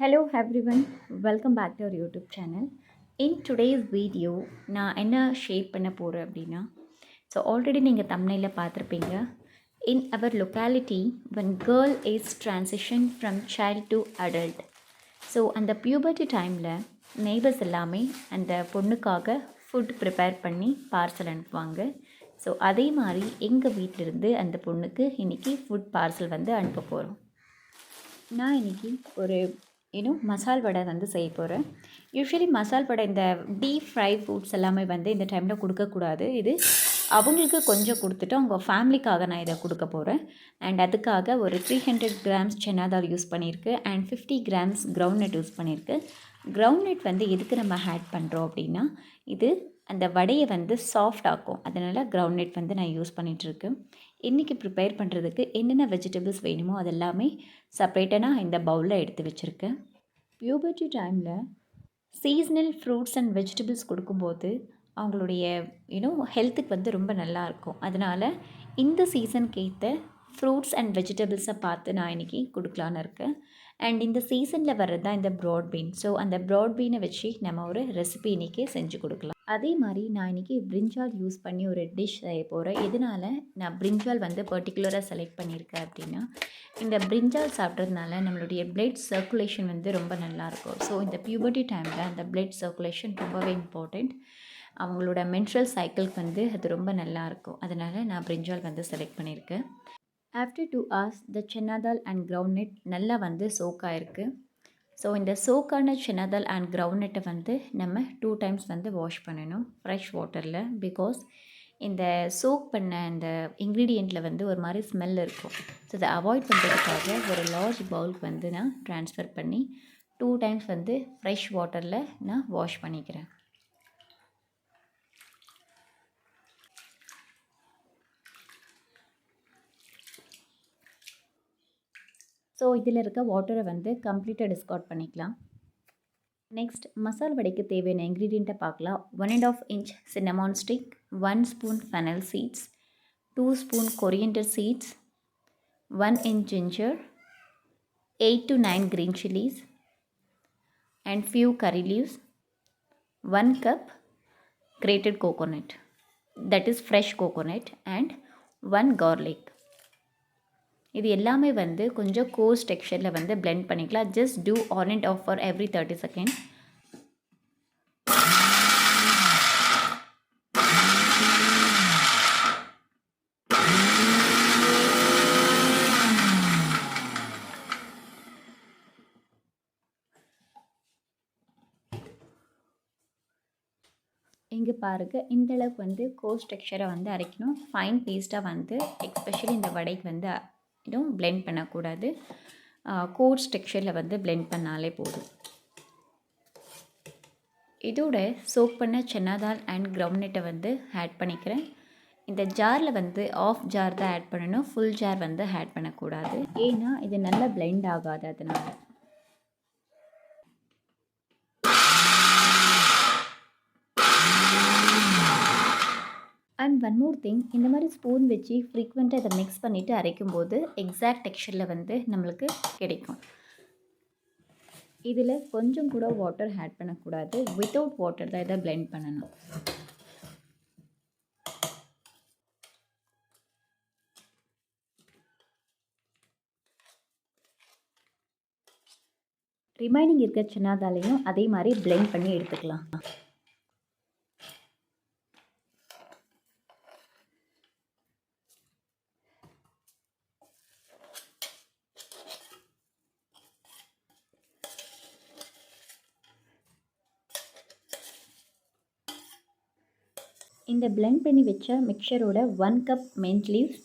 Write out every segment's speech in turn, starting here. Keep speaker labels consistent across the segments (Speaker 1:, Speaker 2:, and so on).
Speaker 1: Hello everyone, welcome back to our YouTube channel. In today's video நான் என்ன share பண்ண போகிறேன் அப்படின்னா, ஸோ ஆல்ரெடி நீங்கள் தமிழில் பார்த்துருப்பீங்க. In our locality, when girl is transition from child to adult, so அந்த பியூபர்ட்டி டைமில் நெய்பர்ஸ் எல்லாமே அந்த பொண்ணுக்காக ஃபுட் ப்ரிப்பேர் பண்ணி பார்சல் அனுப்புவாங்க. ஸோ அதே மாதிரி எங்கள் வீட்டிலிருந்து அந்த பொண்ணுக்கு இன்றைக்கி ஃபுட் பார்சல் வந்து அனுப்ப போகிறோம். நான் இன்றைக்கி ஒரு மசால் வடை வந்து செய்ய போகிறேன். யூஸ்வலி மசால் வடை இந்த டீப் ஃப்ரை ஃபுட்ஸ் எல்லாமே வந்து இந்த டைமில் கொடுக்கக்கூடாது. இது அவங்களுக்கு கொஞ்சம் கொடுத்துட்டு அவங்க ஃபேமிலிக்காக நான் இதை கொடுக்க போகிறேன். அண்ட் அதுக்காக ஒரு 300 கிராம்ஸ் சன்னா தால் யூஸ் பண்ணியிருக்கு அண்ட் 50 கிராம்ஸ் கிரவுண்ட்நட் யூஸ் பண்ணியிருக்கு. கிரவுண்ட்நட் வந்து எதுக்கு நம்ம ஆட் பண்ணுறோம் அப்படின்னா, இது அந்த வடையை வந்து சாஃப்ட் ஆக்கும். அதனால் கிரவுண்ட்நட் வந்து நான் யூஸ் பண்ணிகிட்ருக்கேன். இன்றைக்கி ப்ரிப்பேர் பண்ணுறதுக்கு என்னென்ன வெஜிடபிள்ஸ் வேணுமோ அதெல்லாமே செப்ரேட்டாக நான் இந்த பவுலில் எடுத்து வச்சுருக்கேன். பியூபர்ட்டி டைமில் சீசனல் ஃப்ரூட்ஸ் அண்ட் வெஜிடபிள்ஸ் கொடுக்கும்போது அவங்களுடைய ஹெல்த்துக்கு வந்து ரொம்ப நல்லாயிருக்கும். அதனால் இந்த சீசனுக்கு ஏற்ற ஃப்ரூட்ஸ் அண்ட் வெஜிடபிள்ஸை பார்த்து நான் இன்றைக்கி கொடுக்கலான்னு இருக்கேன். அண்ட் இந்த சீசனில் வர்றது தான் இந்த ப்ராட் பீன். ஸோ அந்த ப்ராட் பீனை வச்சு நம்ம ஒரு ரெசிபி இன்றைக்கி செஞ்சு கொடுக்கலாம். அதே மாதிரி நான் இன்றைக்கி பிரிஞ்சால் யூஸ் பண்ணி ஒரு டிஷ் செய்ய போகிறேன். எதனால் நான் பிரிஞ்சால் வந்து பர்டிகுலராக செலக்ட் பண்ணியிருக்கேன் அப்படின்னா, இந்த பிரிஞ்சால் சாப்பிட்றதுனால நம்மளுடைய பிளட் சர்க்குலேஷன் வந்து ரொம்ப நல்லாயிருக்கும். ஸோ இந்த பியூபர்ட்டி டைமில் அந்த பிளட் சர்க்குலேஷன் ரொம்பவே இம்பார்ட்டண்ட். அவங்களோட மென்ஸ்ட்ரல் சைக்கிளுக்கு வந்து அது ரொம்ப நல்லாயிருக்கும். அதனால் நான் பிரிஞ்சால் வந்து செலக்ட் பண்ணியிருக்கேன். After 2 hours the chana dal and groundnut நல்லா வந்து சோக் ஆகிருக்கு. ஸோ இந்த சோக்கான சன்னா தால் அண்ட் கிரவுண்ட்நட்டை வந்து நம்ம 2 times வந்து வாஷ் பண்ணணும் ஃப்ரெஷ் வாட்டரில். பிகாஸ் இந்த சோக் பண்ண அந்த இன்க்ரீடியண்ட்டில் வந்து ஒரு மாதிரி ஸ்மெல் இருக்கும். ஸோ அதை அவாய்ட் பண்ணுறதுக்காக ஒரு லார்ஜ் பவுலுக்கு வந்து நான் ட்ரான்ஸ்ஃபர் பண்ணி 2 times வந்து ஃப்ரெஷ் வாட்டரில் நான் வாஷ் பண்ணிக்கிறேன். ஸோ இதில் இருக்க வாட்டரை வந்து கம்ப்ளீட்டாக டிஸ்கார்ட் பண்ணிக்கலாம். நெக்ஸ்ட் மசால் வடைக்கு தேவையான இன்க்ரீடியண்ட்டை பார்க்கலாம். 1.5 inch cinnamon stick, 1 spoon fennel seeds, 2 spoon coriander seeds, 1 inch ginger, 8 to 9 green chilies and few curry leaves, 1 cup grated coconut, that is fresh coconut, and 1 garlic. இது எல்லாமே வந்து கொஞ்சம் கோர்ஸ் டெக்ஸ்சரில் வந்து பிளெண்ட் பண்ணிக்கலாம். Just do on and off for every 30 seconds. இங்கே பாருங்கள், இந்தளவுக்கு வந்து கோர்ஸ் டெக்ஸ்சரை வந்து அரைக்கணும். ஃபைன் பேஸ்ட்டாக வந்து எக்ஸ்பெஷலி இந்த வடைக்கு வந்து பிளெண்ட் பண்ணக்கூடாது. கோர்ஸ் டெக்ஸ்சரில் வந்து பிளெண்ட் பண்ணாலே போதும். இதோட சோக் பண்ண சன்னா தால் அண்ட் கிரவுண்ட்நட்டை வந்து ஆட் பண்ணிக்கிறேன். இந்த ஜாரில் வந்து ஆஃப் ஜார் தான் ஆட் பண்ணணும், ஃபுல் ஜார் வந்து ஆட் பண்ணக்கூடாது. ஏன்னா இது நல்லா பிளெண்ட் ஆகாது. அதனால் அண்ட் ஒன் மோர் திங், இந்த மாதிரி ஸ்பூன் வச்சு ஃப்ரீக்வெண்ட்டாக இதை மிக்ஸ் பண்ணிவிட்டு அரைக்கும்போது எக்ஸாக்ட் டெக்ஸ்சரில் வந்து நம்மளுக்கு கிடைக்கும். இதில் கொஞ்சம் கூட வாட்டர் ஆட் பண்ணக்கூடாது. வித்தவுட் வாட்டர் தான் இதை பிளெண்ட் பண்ணணும். ரிமைனிங் இருக்க சன்னா தாலையும் அதே மாதிரி பிளெண்ட் பண்ணி எடுத்துக்கலாம். இந்த பிளெண்ட் பண்ணி வச்ச மிக்சரோட 1 cup mint leaves,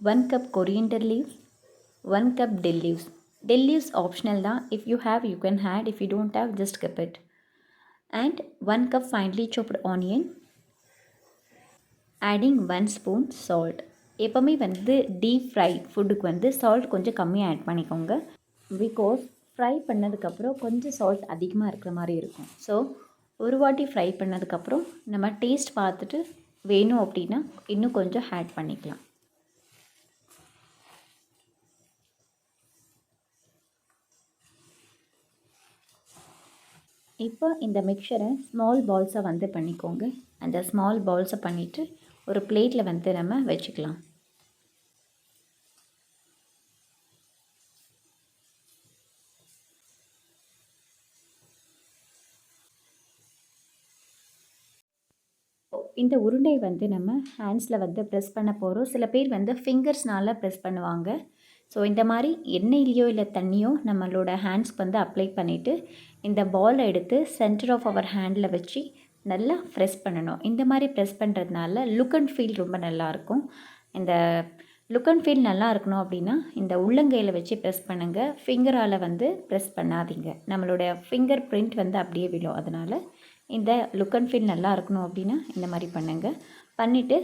Speaker 1: 1 cup coriander leaves, 1 cup dill leaves. Dill leaves optional தான். If you have, you can add. If you don't have, just skip it. And 1 cup finely chopped onion. Adding 1 spoon salt. எப்போவுமே வந்து deep fry ஃபுட்டுக்கு வந்து salt கொஞ்சம் கம்மியாக add பண்ணிக்கோங்க. Because fry பண்ணதுக்கப்புறம் கொஞ்சம் சால்ட் அதிகமாக இருக்கிற மாதிரி இருக்கும். ஸோ ஒரு வாட்டி ஃப்ரை பண்ணதுக்கப்புறம் நம்ம டேஸ்ட் பார்த்துட்டு வேணும் அப்படின்னா இன்னும் கொஞ்சம் ஆட் பண்ணிக்கலாம். இப்போ இந்த மிக்சரை ஸ்மால் பால்ஸாக வந்து பண்ணிக்கோங்க. அந்த ஸ்மால் பால்ஸை பண்ணிவிட்டு ஒரு பிளேட்டில் வந்து நம்ம வச்சுக்கலாம். இந்த உருண்டை வந்து நம்ம ஹேண்ட்ஸில் வந்து ப்ரெஸ் பண்ண போகிறோம். சில பேர் வந்து ஃபிங்கர்ஸ்னால் ப்ரெஸ் பண்ணுவாங்க. ஸோ இந்த மாதிரி எண்ணெயிலையோ இல்லை தண்ணியோ நம்மளோட ஹேண்ட்ஸ்க்கு வந்து அப்ளை பண்ணிவிட்டு இந்த பாலை எடுத்து சென்டர் ஆஃப் அவர் ஹேண்டில் வச்சு நல்லா ப்ரெஸ் பண்ணணும். இந்த மாதிரி ப்ரெஸ் பண்ணுறதுனால லுக் அண்ட் ஃபீல் ரொம்ப நல்லாயிருக்கும். இந்த லுக் அண்ட் ஃபீல் நல்லா இருக்கணும் அப்படின்னா இந்த உள்ளங்கையில் வச்சு ப்ரெஸ் பண்ணுங்கள். ஃபிங்கரால் வந்து ப்ரெஸ் பண்ணாதீங்க. நம்மளோட ஃபிங்கர் பிரிண்ட் வந்து அப்படியே விழும். அதனால் இந்த லுக் அண்ட் ஃபீல் நல்லா இருக்கணும் அப்படின்னா இந்த மாதிரி பண்ணுங்கள். பண்ணிவிட்டு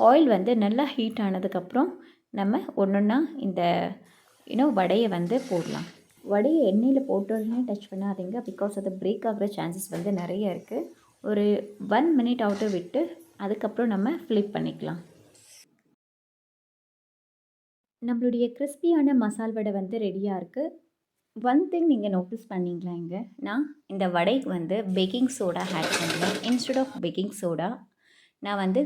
Speaker 1: ஆயில் வந்து நல்லா ஹீட் ஆனதுக்கப்புறம் நம்ம ஒன்றா இந்த வடையை வந்து போடலாம். வடையை எண்ணெயில் போட்டோடனே டச் பண்ணாதீங்க. பிகாஸ் அது பிரேக் ஆகிற சான்சஸ் வந்து நிறைய இருக்குது. ஒரு 1 மினிட் ஆகிட்டு விட்டு அதுக்கப்புறம் நம்ம ஃப்ளிப் பண்ணிக்கலாம். நம்மளுடைய கிறிஸ்பியான மசால் வடை வந்து ரெடியாக இருக்குது. ஒன் திங் நீங்கள் நோட்டீஸ் பண்ணிங்களா, இங்கே நான் இந்த வடைக்கு வந்து பேக்கிங் சோடா ஆட் பண்ணுவேன். இன்ஸ்டெட் ஆஃப் பேக்கிங் சோடா நான் வந்து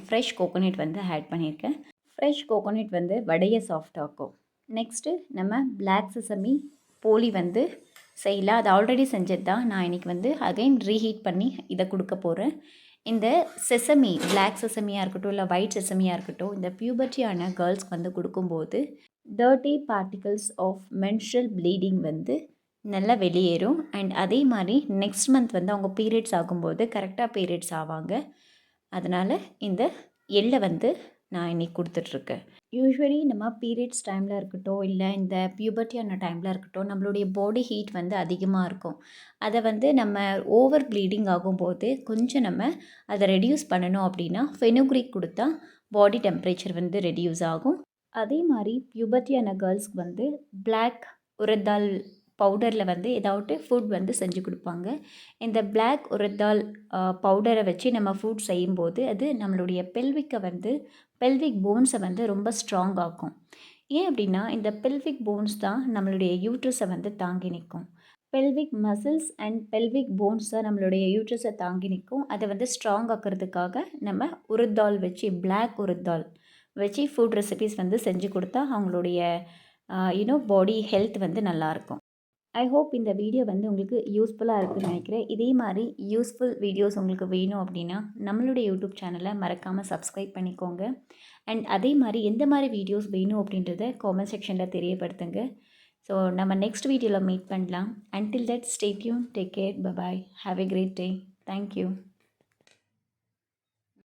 Speaker 1: ஃப்ரெஷ் கோகோனட் வந்து ஆட் பண்ணியிருக்கேன். ஃப்ரெஷ் கோகோனட் வந்து வடையை சாஃப்டாக்கும். நெக்ஸ்ட்டு நம்ம பிளாக் செசமி போலி வந்து செய்யலாம். அது ஆல்ரெடி செஞ்சது தான். நான் இன்றைக்கி வந்து அகைன் ரீஹீட் பண்ணி இதை கொடுக்க போகிறேன். இந்த செசமி, பிளாக் செசமியாக இருக்கட்டும் இல்லை ஒயிட் செசமியாக இருக்கட்டும், இந்த பியூபர்ட்டியான கேர்ள்ஸ்க்கு வந்து கொடுக்கும்போது dirty particles of menstrual bleeding வந்து நல்லா வெளியேறும். அண்ட் அதே மாதிரி நெக்ஸ்ட் மந்த் வந்து அவங்க பீரியட்ஸ் ஆகும்போது கரெக்டாக பீரியட்ஸ் ஆவாங்க. அதனால் இந்த எள்ளை வந்து நான் இன்றைக்கி கொடுத்துட்ருக்கேன். யூஸ்வலி நம்ம பீரியட்ஸ் டைமில் இருக்கட்டும் இல்லை இந்த பியூபர்ட்டியான டைமில் இருக்கட்டும், நம்மளுடைய பாடி ஹீட் வந்து அதிகமாக இருக்கும். அதை வந்து நம்ம ஓவர் ப்ளீடிங் ஆகும்போது கொஞ்சம் நம்ம அதை ரெடியூஸ் பண்ணணும் அப்படின்னா ஃபெனுக்ரிக் கொடுத்தா பாடி டெம்பரேச்சர் வந்து ரெடியூஸ் ஆகும். அதே மாதிரி பியூபர்ட்டியான கேர்ள்ஸ்க்கு வந்து பிளாக் உரத்தால் பவுடரில் வந்து ஏதாவது ஃபுட் வந்து செஞ்சு கொடுப்பாங்க. இந்த பிளாக் உரத்தால் பவுடரை வச்சு நம்ம ஃபுட் செய்யும்போது அது நம்மளுடைய பெல்விக் போன்ஸை வந்து ரொம்ப ஸ்ட்ராங் ஆக்கும். ஏன் அப்படின்னா இந்த பெல்விக் போன்ஸ் தான் நம்மளுடைய யூட்ரஸை வந்து தாங்கி நிற்கும். Pelvic muscles and pelvic bones தான் நம்மளுடைய யூட்ரஸை தாங்கி நிற்கும். அதை வந்து ஸ்ட்ராங் ஆக்கிறதுக்காக நம்ம உருத்தால் வச்சு, பிளாக் உருத்தால் வச்சு ஃபுட் ரெசிபீஸ் வந்து செஞ்சு கொடுத்தா அவங்களுடைய பாடி ஹெல்த் வந்து நல்லாயிருக்கும். ஐ ஹோப் இந்த வீடியோ வந்து உங்களுக்கு யூஸ்ஃபுல்லாக இருக்குதுன்னு நினைக்கிறேன். இதே மாதிரி யூஸ்ஃபுல் வீடியோஸ் உங்களுக்கு வேணும் அப்படின்னா நம்மளுடைய யூடியூப் சேனலை மறக்காமல் சப்ஸ்கிரைப் பண்ணிக்கோங்க. அண்ட் அதே மாதிரி எந்த மாதிரி வீடியோஸ் வேணும் அப்படின்றத காமெண்ட் செக்ஷனில் தெரியப்படுத்துங்க. ஸோ நம்ம நெக்ஸ்ட் வீடியோவில் மீட் பண்ணலாம். Until that stay tune, take care, bye bye, have a great day. Thank you.